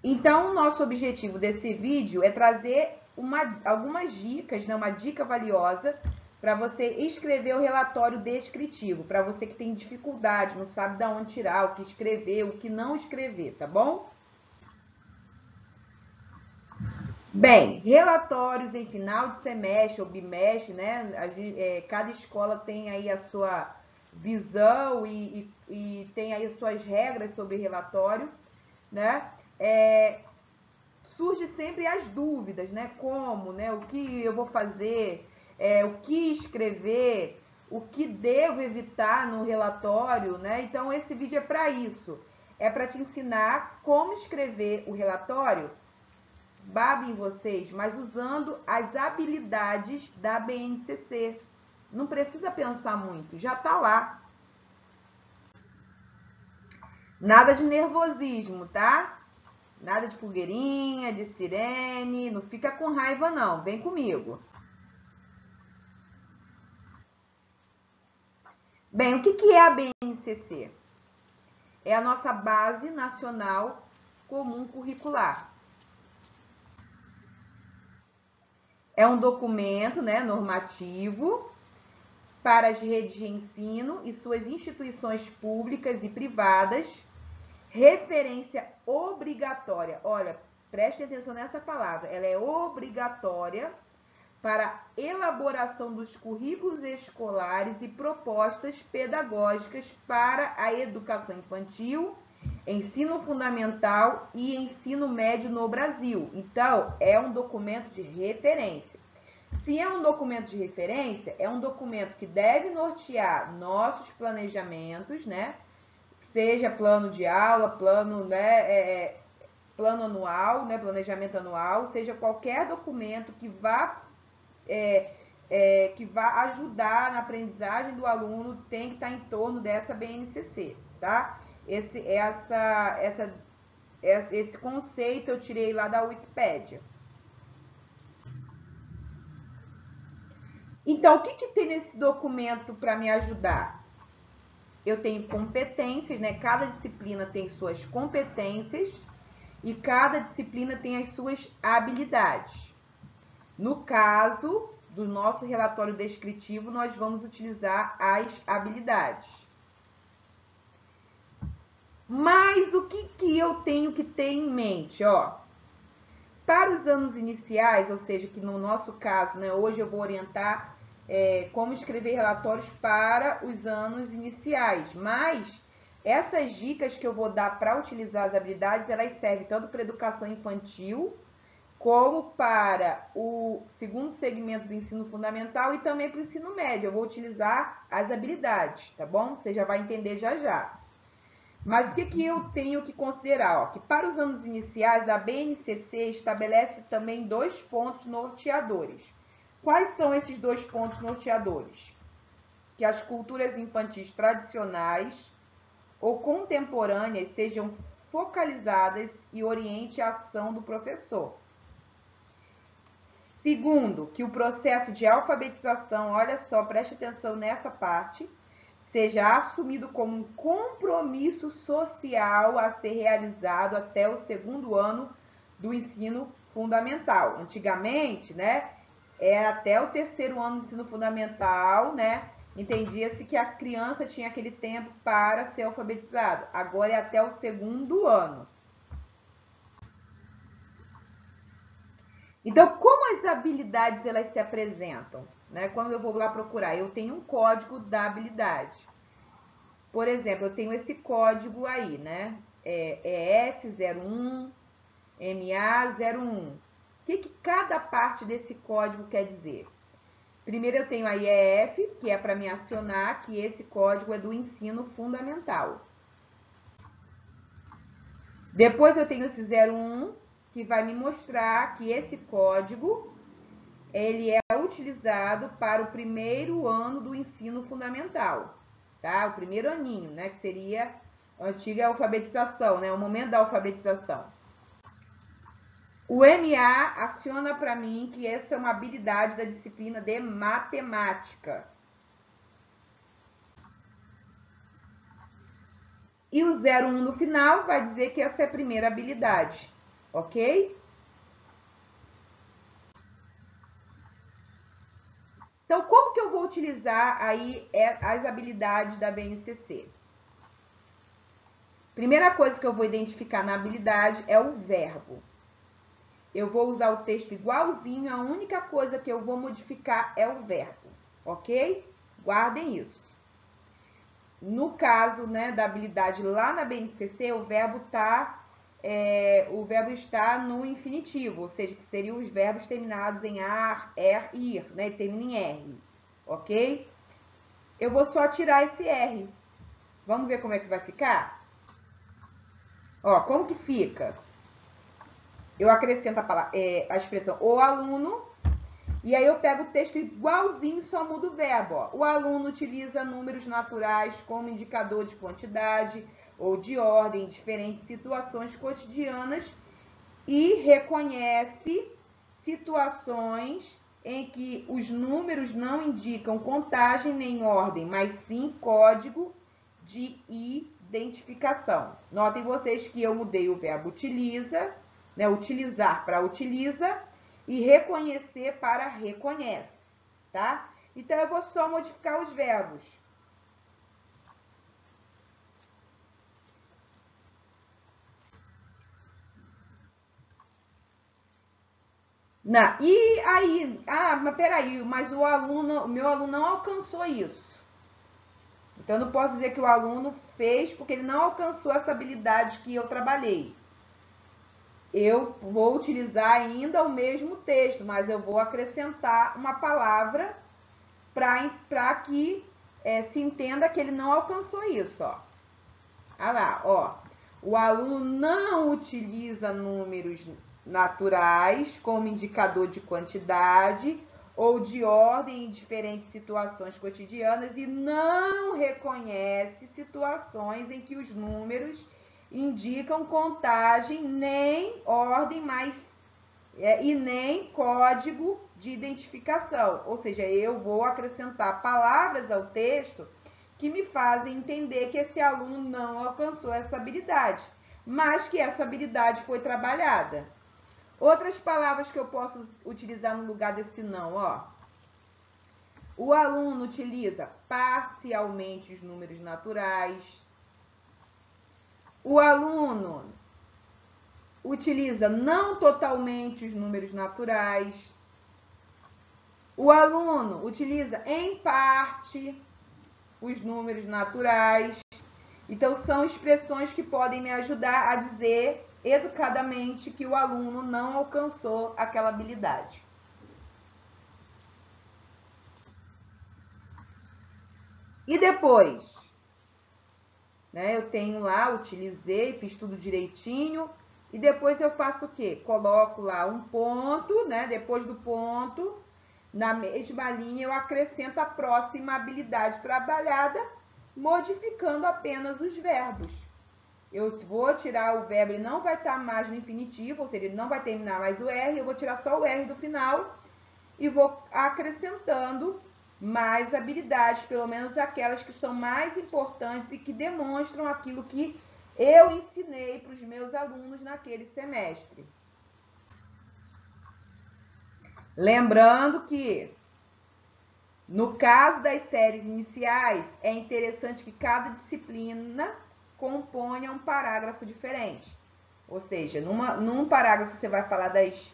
Então, o nosso objetivo desse vídeo é trazer algumas dicas, né, uma dica valiosa para você escrever o relatório descritivo, para você que tem dificuldade, não sabe de onde tirar, o que escrever, o que não escrever, tá bom? Bem, relatórios em final de semestre ou bimestre, né? Cada escola tem aí a sua visão e tem aí as suas regras sobre relatório, né? Surge sempre as dúvidas, né? Como, né? O que eu vou fazer, o que escrever, o que devo evitar no relatório, né? Então, esse vídeo é para isso. É para te ensinar como escrever o relatório, babem vocês, mas usando as habilidades da BNCC. Não precisa pensar muito, já tá lá. Nada de nervosismo, tá? Nada de fogueirinha, de sirene, não fica com raiva não, vem comigo. Bem, o que é a BNCC? É a nossa Base Nacional Comum Curricular. É um documento, né, normativo para as redes de ensino e suas instituições públicas e privadas, referência obrigatória. Olha, preste atenção nessa palavra, ela é obrigatória para elaboração dos currículos escolares e propostas pedagógicas para a educação infantil, ensino fundamental e ensino médio no Brasil. Então, é um documento de referência. Se é um documento de referência, é um documento que deve nortear nossos planejamentos, né? Seja plano de aula, plano, né, plano anual, né, planejamento anual, seja qualquer documento que vá ajudar na aprendizagem do aluno, tem que estar em torno dessa BNCC, tá? Esse conceito eu tirei lá da Wikipédia. Então, o que tem nesse documento para me ajudar? Eu tenho competências, né? Cada disciplina tem suas competências e cada disciplina tem as suas habilidades. No caso do nosso relatório descritivo, nós vamos utilizar as habilidades. Mas o que eu tenho que ter em mente, ó? Para os anos iniciais, ou seja, que no nosso caso, né, hoje eu vou orientar como escrever relatórios para os anos iniciais, mas essas dicas que eu vou dar para utilizar as habilidades, elas servem tanto para educação infantil, como para o segundo segmento do ensino fundamental e também para o ensino médio. Eu vou utilizar as habilidades, tá bom? Você já vai entender já já. Mas o que eu tenho que considerar? Ó, que para os anos iniciais, a BNCC estabelece também 2 pontos norteadores. Quais são esses 2 pontos norteadores? Que as culturas infantis tradicionais ou contemporâneas sejam focalizadas e oriente a ação do professor. Segundo, que o processo de alfabetização, olha só, preste atenção nessa parte, seja assumido como um compromisso social a ser realizado até o 2º ano do ensino fundamental. Antigamente, né, era até o 3º ano do ensino fundamental, né, entendia-se que a criança tinha aquele tempo para ser alfabetizado. Agora é até o 2º ano. Então, como as habilidades elas se apresentam? Né? Quando eu vou lá procurar, eu tenho um código da habilidade. Por exemplo, eu tenho esse código aí, né? EF01, MA01. O que cada parte desse código quer dizer? Primeiro eu tenho a EF, que é para me acionar que esse código é do ensino fundamental. Depois eu tenho esse 01, que vai me mostrar que esse código ele é utilizado para o 1º ano do ensino fundamental, tá? O 1º aninho, né? Que seria a antiga alfabetização, né? O momento da alfabetização. O MA aciona para mim que essa é uma habilidade da disciplina de matemática. E o 01 no final vai dizer que essa é a primeira habilidade. ok? Então, como que eu vou utilizar aí as habilidades da BNCC? Primeira coisa que eu vou identificar na habilidade é o verbo. Eu vou usar o texto igualzinho, a única coisa que eu vou modificar é o verbo, ok? Guardem isso. No caso, né, da habilidade lá na BNCC, o verbo está no infinitivo, ou seja, que seriam os verbos terminados em ar, ir, né, e termina em R, ok? Eu vou só tirar esse R. Vamos ver como é que vai ficar? Ó, como que fica? Eu acrescento a expressão o aluno, e aí eu pego o texto igualzinho, só mudo o verbo. Ó. O aluno utiliza números naturais como indicador de quantidade ou de ordem em diferentes situações cotidianas e reconhece situações em que os números não indicam contagem nem ordem, mas sim código de identificação. Notem vocês que eu mudei o verbo utiliza, né, utilizar para utiliza, e reconhecer para reconhece, tá? Então, eu vou só modificar os verbos. Não, e aí, mas peraí, mas o meu aluno não alcançou isso. Então, eu não posso dizer que o aluno fez porque ele não alcançou essa habilidade que eu trabalhei. Eu vou utilizar ainda o mesmo texto, mas eu vou acrescentar uma palavra para que se entenda que ele não alcançou isso, ó. Olha lá, ó. O aluno não utiliza números naturais como indicador de quantidade ou de ordem em diferentes situações cotidianas e não reconhece situações em que os números indicam contagem, nem ordem, e nem código de identificação. Ou seja, eu vou acrescentar palavras ao texto que me fazem entender que esse aluno não alcançou essa habilidade, mas que essa habilidade foi trabalhada. Outras palavras que eu posso utilizar no lugar desse não, ó. O aluno utiliza parcialmente os números naturais. O aluno utiliza não totalmente os números naturais. O aluno utiliza em parte os números naturais. Então, são expressões que podem me ajudar a dizer educadamente que o aluno não alcançou aquela habilidade. E depois, né, eu tenho lá, utilizei, fiz tudo direitinho, e depois eu faço o quê? Coloco lá um ponto, né, depois do ponto, na mesma linha eu acrescento a próxima habilidade trabalhada, modificando apenas os verbos. Eu vou tirar o verbo, ele não vai estar mais no infinitivo, ou seja, ele não vai terminar mais o R, eu vou tirar só o R do final e vou acrescentando mais habilidades, pelo menos aquelas que são mais importantes e que demonstram aquilo que eu ensinei para os meus alunos naquele semestre. Lembrando que, no caso das séries iniciais, é interessante que cada disciplina componha um parágrafo diferente. Ou seja, num parágrafo você vai falar das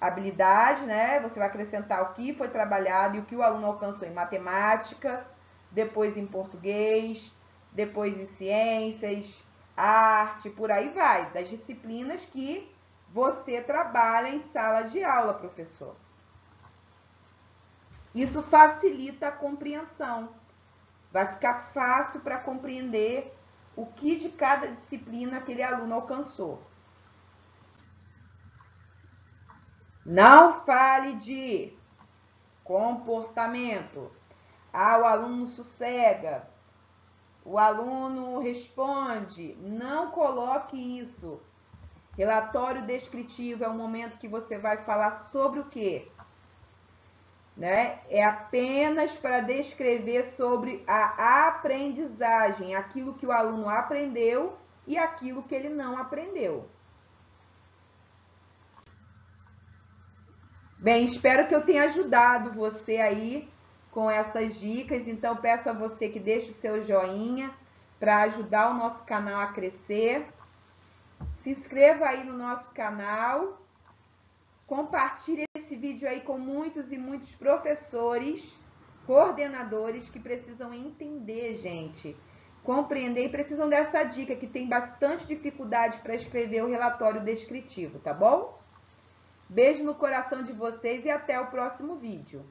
habilidades, né? Você vai acrescentar o que foi trabalhado e o que o aluno alcançou em matemática, depois em português, depois em ciências, arte, por aí vai, das disciplinas que você trabalha em sala de aula, professor. Isso facilita a compreensão. Vai ficar fácil para compreender o que de cada disciplina aquele aluno alcançou. Não fale de comportamento. O aluno sossega. O aluno responde. Não coloque isso. Relatório descritivo é o momento que você vai falar sobre o quê? Né? É apenas para descrever sobre a aprendizagem, aquilo que o aluno aprendeu e aquilo que ele não aprendeu. Bem, espero que eu tenha ajudado você aí com essas dicas. Então, peço a você que deixe o seu joinha para ajudar o nosso canal a crescer. Se inscreva aí no nosso canal. Compartilhe esse vídeo aí com muitos e muitos professores, coordenadores que precisam entender, gente, compreender e precisam dessa dica, que tem bastante dificuldade para escrever o relatório descritivo, tá bom? Beijo no coração de vocês e até o próximo vídeo.